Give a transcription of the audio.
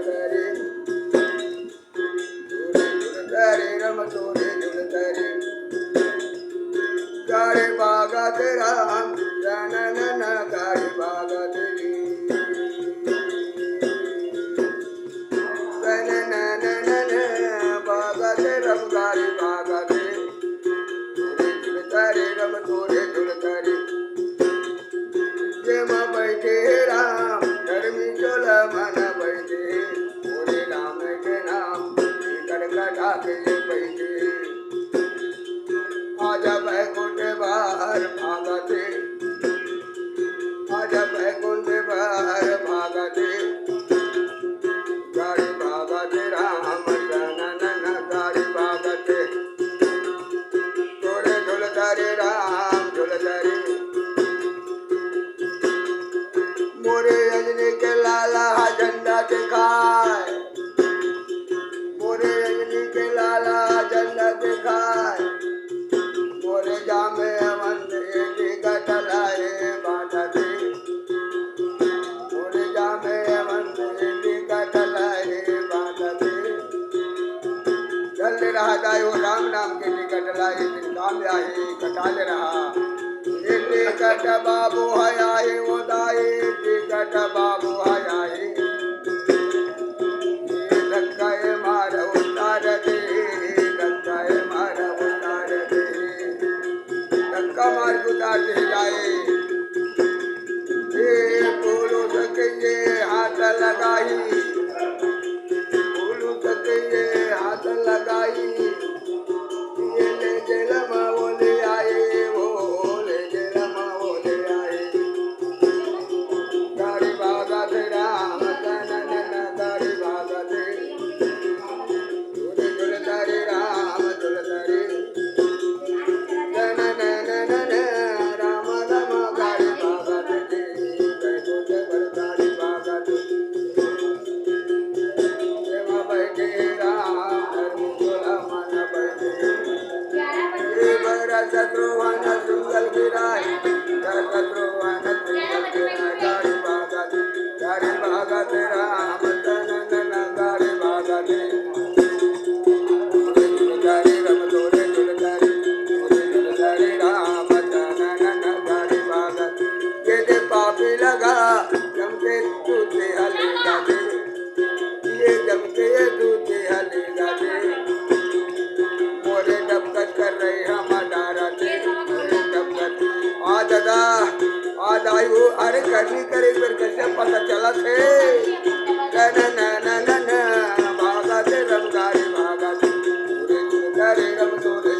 झुलतरे झुलतरे रम तोरे झुलतरे गाडे बागात राम जनन गाडे बागात बागात रम गाडे बागात झुलतरे रम तोरे झुलतरे जेम बैठे राम धर्मी चोल मन बैठे मोरे राम के नाम कड़कटा के बैठे आजा बैकुंठ बाहर भागते आजा बैकुंठ बाहर भागते गाड़ी भागते राम जनन गाड़ी भागते तोरे झुलतरे राम झुलतरे मोरे अंजनी के लाला झंडा दिखाए मोरे अंजनी के लाला झंडा दिखाए मोरे जामे मंदिर की कटलाए बाटते मोरे जामे मंदिर की कटलाए बाटते चल रहा जायो राम नाम के टिकट लाए दिन काम आए कटाल रहा टिकट बाबू हयाए वो दाए टिकट बाबू हयाए धक्काए मार उतार दे धक्काए मार उतार दे धक्का मार उतार दे जाए फूलों सके हाथ लगाई फूलों सके हाथ लगाई ये ले जलमा बोले आए वो ले जलमा बोले आए गाड़ी भागा दे राम जनन गाड़ी भागा दे झुलतरे राम झुलतरे जनन राम राम गाड़ी भागा दे बैकुंठ पर गाड़ी भागा दे जेम बैठे राम धर्मी चोल मन बैठे शत्रुवान सुंगल गिराय शत्रुवान सुंगल गिराय गाड़ी भागत राम जनन गाड़ी भागत झुलतरे रम तोरे झुलतरे झुलतरे राम जनन गाड़ी भागत ये दे पापी लगा जमके दूते हलेगा दे ये जमके दूते हलेगा दे मोरे डबकत कर रहे हम दादा आज आई वो अरे करनी करे फिर कैसे पता चला थे भागा थे रम गाड़ी भागा थे रम तोरे